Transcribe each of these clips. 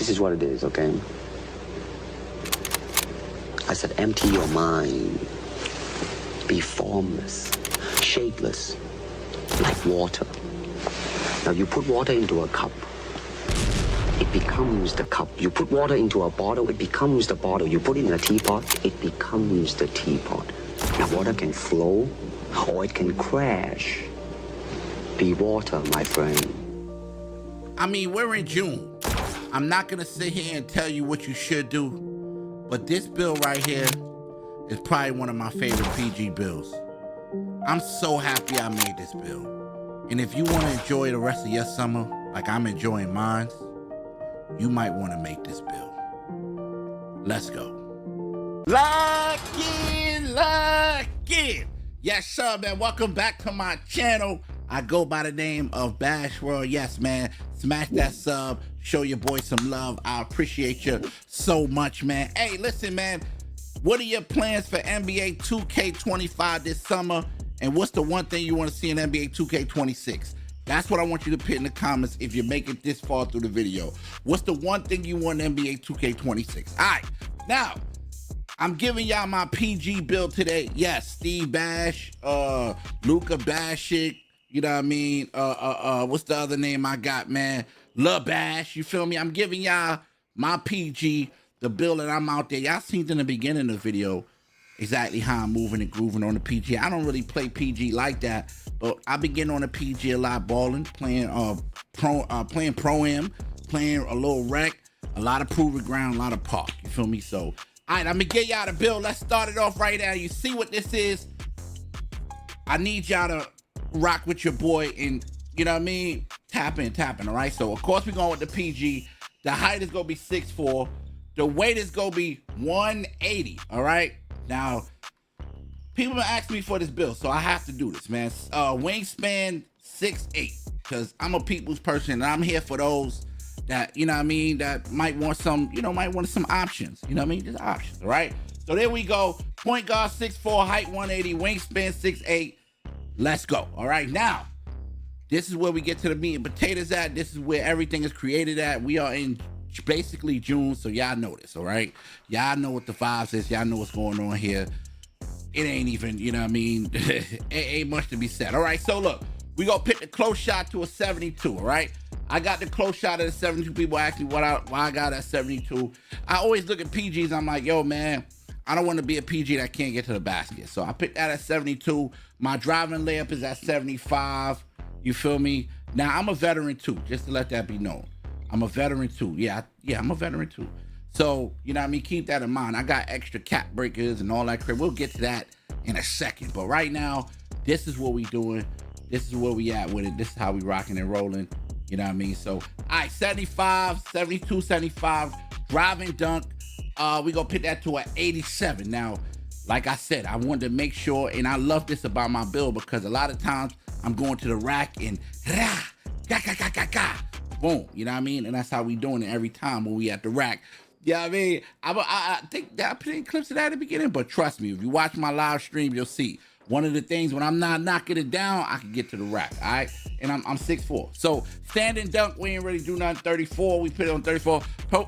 This is what it is, okay? I said, empty your mind. Be formless, shapeless, like water. Now you put water into a cup, it becomes the cup. You put water into a bottle, it becomes the bottle. You put it in a teapot, it becomes the teapot. Now water can flow or it can crash. Be water, my friend. I mean, we're in June. I'm not gonna sit here and tell you what you should do, but this bill right here is probably one of my favorite PG bills. I'm so happy I made this bill. And if you want to enjoy the rest of your summer like I'm enjoying mine, you might want to make this bill. Let's go. Lock in, lock in. Yes, sir, man. Welcome back to my channel. I go by the name of Bash World. Yes, man. Smash that sub. Show your boy some love. I appreciate you so much, man. Hey, listen, man. What are your plans for NBA 2K25 this summer? And what's the one thing you want to see in NBA 2K26? That's what I want you to put in the comments if you make it this far through the video. What's the one thing you want in NBA 2K26? All right, now, I'm giving y'all my PG build today. Yes, Steve Bash, Luka Bashik, you know what I mean? What's the other name I got, man? Lil Bash, you feel me? I'm giving y'all my PG, the build that I'm out there. Y'all seen in the beginning of the video exactly how I'm moving and grooving on the PG. I don't really play PG like that, but I've been getting on the PG a lot, balling, playing Pro-Am, playing a little rec, a lot of proving ground, a lot of park, you feel me? So, all right, I'm gonna get y'all the build. Let's start it off right now. You see what this is? I need y'all to rock with your boy and, you know what I mean? Tapping, all right? So, of course, we're going with the PG. The height is gonna be 6'4". The weight is gonna be 180, all right? Now, people have asked me for this build, so I have to do this, man. Wingspan 6'8", because I'm a people's person, and I'm here for those that, you know what I mean, that might want some, you know, might want some options. You know what I mean? Just options, all right? So there we go. Point guard 6'4", height 180, wingspan 6'8". Let's go, all right? Now, this is where we get to the meat and potatoes at. This is where everything is created at. We are in basically June, so y'all know this, all right? Y'all know what the vibes is. Y'all know what's going on here. It ain't even, you know what I mean? It ain't much to be said. All right, so look, we gonna pick the close shot to a 72, all right? I got the close shot at a 72. People ask me why I got at 72. I always look at PGs. I'm like, yo, man, I don't want to be a PG that can't get to the basket. So I picked that at 72. My driving layup is at 75. You feel me? Now, I'm a veteran too, just to let that be known. I'm a veteran too. Yeah, I'm a veteran too. So, you know what I mean? Keep that in mind. I got extra cap breakers and all that crap. We'll get to that in a second. But right now, this is what we doing. This is where we at with it. This is how we rocking and rolling. You know what I mean? So, all right, 75, 72, 75, driving dunk. We gonna put that to an 87. Now, like I said, I wanted to make sure, and I love this about my build because a lot of times I'm going to the rack and boom, you know what I mean? And that's how we doing it every time when we at the rack. You know what I mean? I think that I put in clips of that at the beginning, but trust me, if you watch my live stream, you'll see. One of the things, when I'm not knocking it down, I can get to the rack, all right? And I'm 6'4". So standing dunk, we ain't really do nothing. 34, we put it on 34.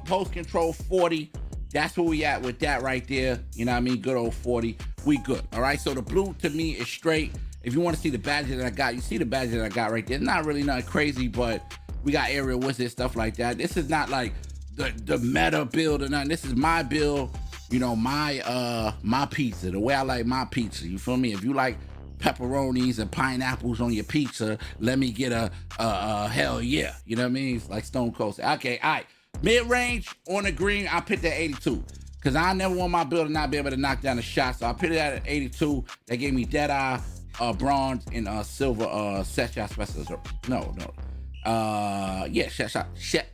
Post control 40. That's where we at with that right there. You know what I mean? Good old 40. We good, all right? So the blue to me is straight. If you want to see the badges that I got, you see the badges that I got right there. It's not really nothing crazy, but we got aerial wizard, stuff like that. This is not like the meta build or nothing. This is my build, you know, my pizza, the way I like my pizza. You feel me? If you like pepperonis and pineapples on your pizza, let me get a hell yeah. You know what I mean? It's like Stone Cold. Okay, all right. Mid-range on the green, I picked at 82. Because I never want my build to not be able to knock down a shot. So I put it at 82. That gave me dead eye, bronze, and silver set shot specialist.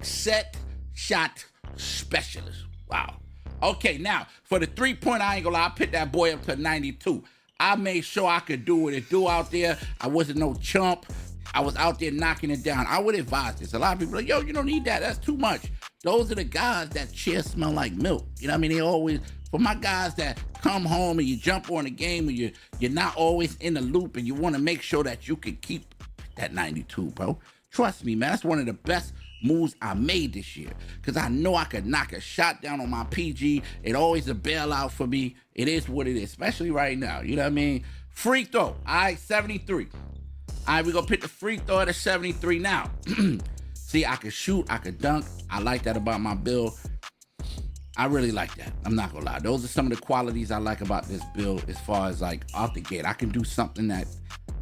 Set shot specialist. Wow. Okay, now for the 3-point, I ain't gonna lie, I put that boy up to 92. I made sure I could do what it do out there. I wasn't no chump. I was out there knocking it down. I would advise this. A lot of people are like, yo, you don't need that. That's too much. Those are the guys that chair smell like milk. You know what I mean? They always, for my guys that come home and you jump on the game and you're not always in the loop and you want to make sure that you can keep that 92, bro. Trust me, man. That's one of the best moves I made this year. Because I know I could knock a shot down on my PG. It always a bailout for me. It is what it is, especially right now. You know what I mean? Free throw. All right, 73. All right, we're going to pick the free throw at a 73 now. See, I could shoot. I could dunk. I like that about my build. I really like that. I'm not gonna lie. Those are some of the qualities I like about this build as far as like out the gate. I can do something that,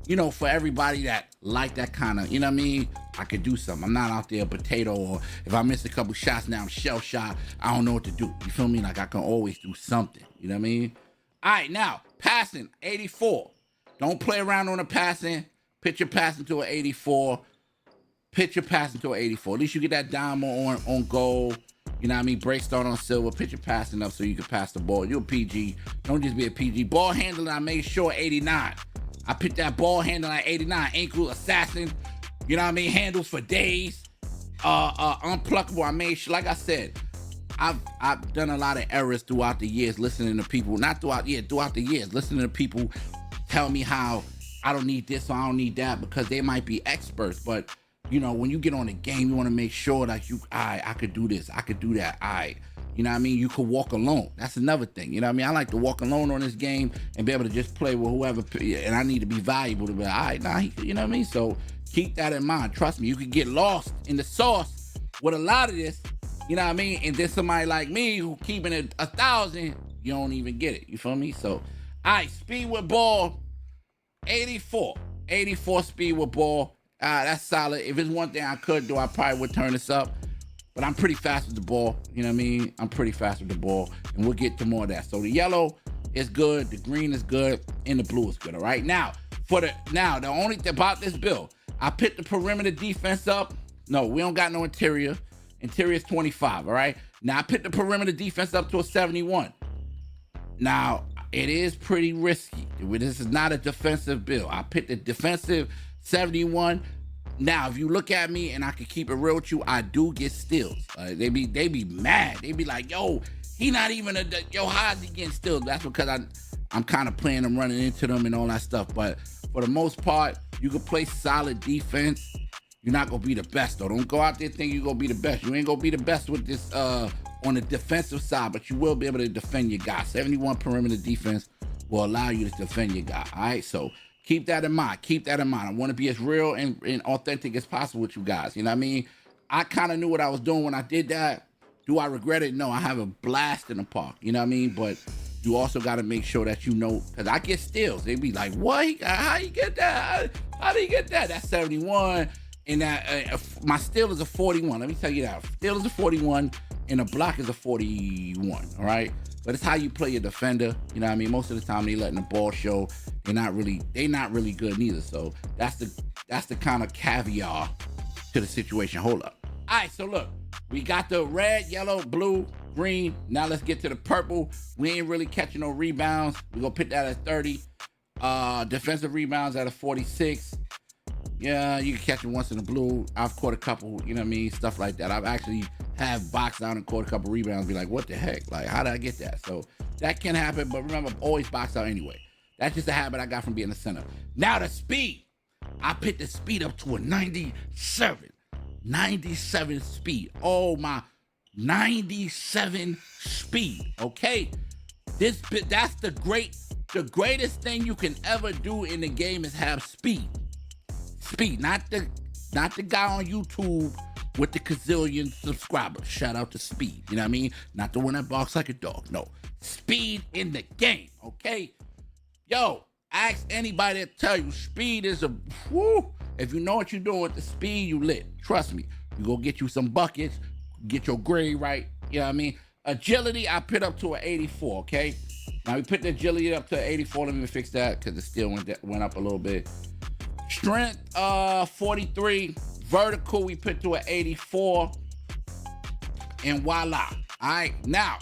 you know, for everybody that like that kind of, you know what I mean? I could do something. I'm not out there a potato, or if I miss a couple shots now, I'm shell shot. I don't know what to do. You feel me? Like I can always do something. You know what I mean? All right, now, passing, 84. Don't play around on the passing. Pitch your passing to an 84. Pitch your passing to an 84. At least you get that diamond on goal. You know what I mean? Break start on silver. Pitch your passing up so you can pass the ball. You're a PG. Don't just be a PG. Ball handling, I made sure 89. I picked that ball handling at 89. Ankle assassin. You know what I mean? Handles for days. Unpluckable. I made sure, like I said, I've done a lot of errors throughout the years listening to people. Throughout the years, listening to people tell me how I don't need this or I don't need that because they might be experts. But, you know, when you get on the game, you want to make sure that I could do this, I could do that, you know what I mean? You could walk alone. That's another thing. You know what I mean? I like to walk alone on this game and be able to just play with whoever, and I need to be valuable to be like, you know what I mean? So keep that in mind. Trust me, you could get lost in the sauce with a lot of this, you know what I mean? And then somebody like me who keeping it 1,000, you don't even get it. You feel me? So, all right, speed with ball, 84. 84 speed with ball. That's solid. If it's one thing I could do, I probably would turn this up. But I'm pretty fast with the ball. You know what I mean? I'm pretty fast with the ball. And we'll get to more of that. So the yellow is good. The green is good. And the blue is good. All right? Now, the only thing about this build, I picked the perimeter defense up. No, we don't got no interior. Interior is 25. All right? Now, I picked the perimeter defense up to a 71. Now, it is pretty risky. This is not a defensive build. I picked the defensive 71. Now, if you look at me and I can keep it real with you, I do get steals. They be mad. They be like, yo, he not even how's he getting steals? That's because I'm kind of playing them, running into them and all that stuff. But for the most part, you can play solid defense. You're not going to be the best, though. Don't go out there thinking you're going to be the best. You ain't going to be the best with this on the defensive side, but you will be able to defend your guy. 71 perimeter defense will allow you to defend your guy. All right, so keep that in mind. Keep that in mind. I want to be as real and authentic as possible with you guys. You know what I mean? I kind of knew what I was doing when I did that. Do I regret it? No, I have a blast in the park. You know what I mean? But you also got to make sure that you know, because I get steals. They be like, what? How you get that? How do you get that? That's 71. And that my steal is a 41. Let me tell you that. Steal is a 41 and a block is a 41. All right? But it's how you play your defender. You know what I mean? Most of the time they letting the ball show. They're not really good neither. So that's the kind of caviar to the situation. Hold up. All right, so look, we got the red, yellow, blue, green. Now let's get to the purple. We ain't really catching no rebounds. We're gonna put that at 30. Defensive rebounds at a 46. Yeah, you can catch it once in the blue. I've caught a couple, you know what I mean? Stuff like that. I've actually have boxed out and caught a couple rebounds, be like, what the heck? Like, how did I get that? So that can happen, but remember, I've always boxed out anyway. That's just a habit I got from being a center. Now the speed. I picked the speed up to a 97. 97 speed. Oh my, 97 speed, okay? That's the greatest thing you can ever do in the game is have speed. Speed, not the guy on YouTube with the gazillion subscribers. Shout out to Speed, you know what I mean? Not the one that barks like a dog, no. Speed in the game, okay? Yo, ask anybody to tell you speed is a, whoo. If you know what you're doing with the speed, you lit. Trust me, you go get you some buckets, get your grade right, you know what I mean? Agility, I put up to an 84, okay? Now we put the agility up to 84, let me fix that because it still went up a little bit. Strength, 43. Vertical, we put to an 84. And voila. All right, now,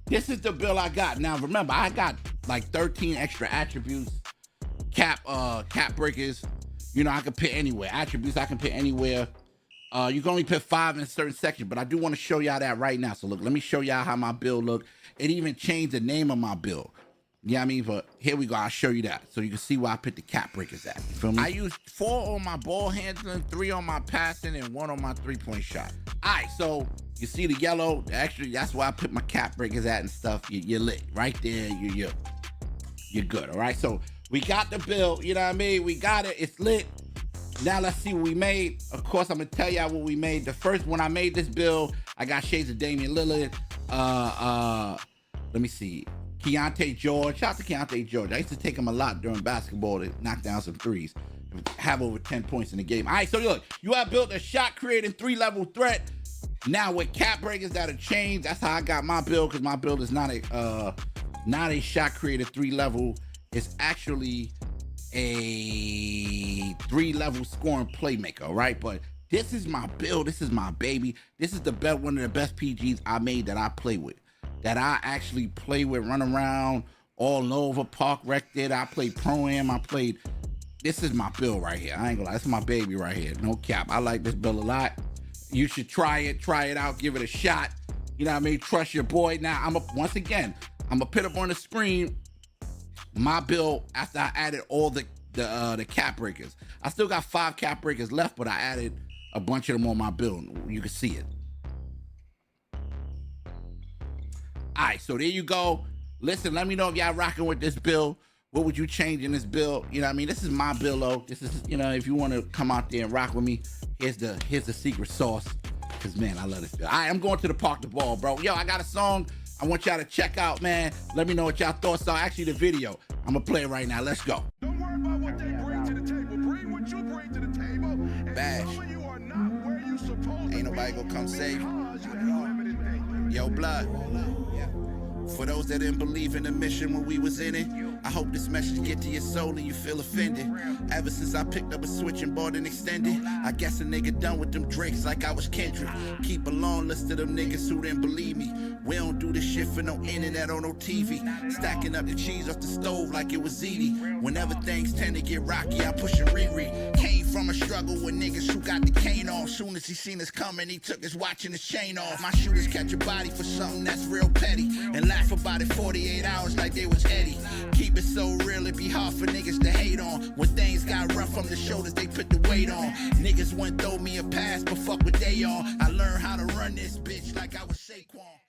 this is the build I got. Now, remember, I got like 13 extra attributes. Cap breakers. You know, I can put anywhere. Attributes, I can put anywhere. You can only put 5 in a certain section, but I do want to show y'all that right now. So look, let me show y'all how my build look. It even changed the name of my build. Yeah, I mean, but here we go. I'll show you that so you can see where I put the cap breakers at. You feel me? I used 4 on my ball handling, 3 on my passing, and 1 on my 3-point shot. All right, so you see the yellow. Actually, that's where I put my cap breakers at and stuff. You're lit right there. You're good. All right. So we got the build. You know what I mean? We got it. It's lit. Now let's see what we made. Of course, I'm gonna tell y'all what we made. The first when I made this build, I got shades of Damian Lillard. Let me see. Keontae George. Shout out to Keontae George. I used to take him a lot during basketball to knock down some threes. Have over 10 points in the game. All right, so look, you have built a shot creating 3-level threat. Now with cap breakers that'll change. That's how I got my build, because my build is not a shot creator 3-level. It's actually a 3-level scoring playmaker, right? But this is my build. This is my baby. This is one of the best PGs I made that I play with. That I actually play with, run around all over, park wrecked it. I played Pro-Am. This is my build right here. I ain't gonna lie, this is my baby right here. No cap. I like this build a lot. You should try it out, give it a shot. You know what I mean? Trust your boy. Now, once again, I'm gonna put up on the screen my build after I added all the cap breakers. I still got 5 cap breakers left, but I added a bunch of them on my build. You can see it. All right, so there you go. Listen, let me know if y'all rocking with this build. What would you change in this build? You know what I mean? This is my build, though. This is, you know, if you want to come out there and rock with me, here's the secret sauce. Because, man, I love this build. All right, I'm going to the park the ball, bro. Yo, I got a song I want y'all to check out, man. Let me know what y'all thoughts are. Actually, the video. I'm going to play it right now. Let's go. Don't worry about what they bring to the table. Bring what you bring to the table. And Bash. you are not where you supposed Ain't to nobody be gonna come save you. because you do limited things. Yo, blood. For those that didn't believe in the mission when we was in it, I hope this message get to your soul and you feel offended. Ever since I picked up a switch and bought an extended, I guess a nigga done with them Drakes like I was Kendrick. Keep a long list of them niggas who didn't believe me. We don't do this shit for no internet or no TV. Stacking up the cheese off the stove like it was ziti. Whenever things tend to get rocky, I push a Riri. Came from a struggle with niggas who got the cane off. Soon as he seen us coming, he took his watch and his chain off. My shooters catch a body for something that's real petty and laugh about it 48 hours like they was Eddie. Keep it so real, it be hard for niggas to hate on. When things got rough from the shoulders, they put the weight on. Niggas wouldn't throw me a pass, but fuck what they on. I learned how to run this bitch like I was Saquon.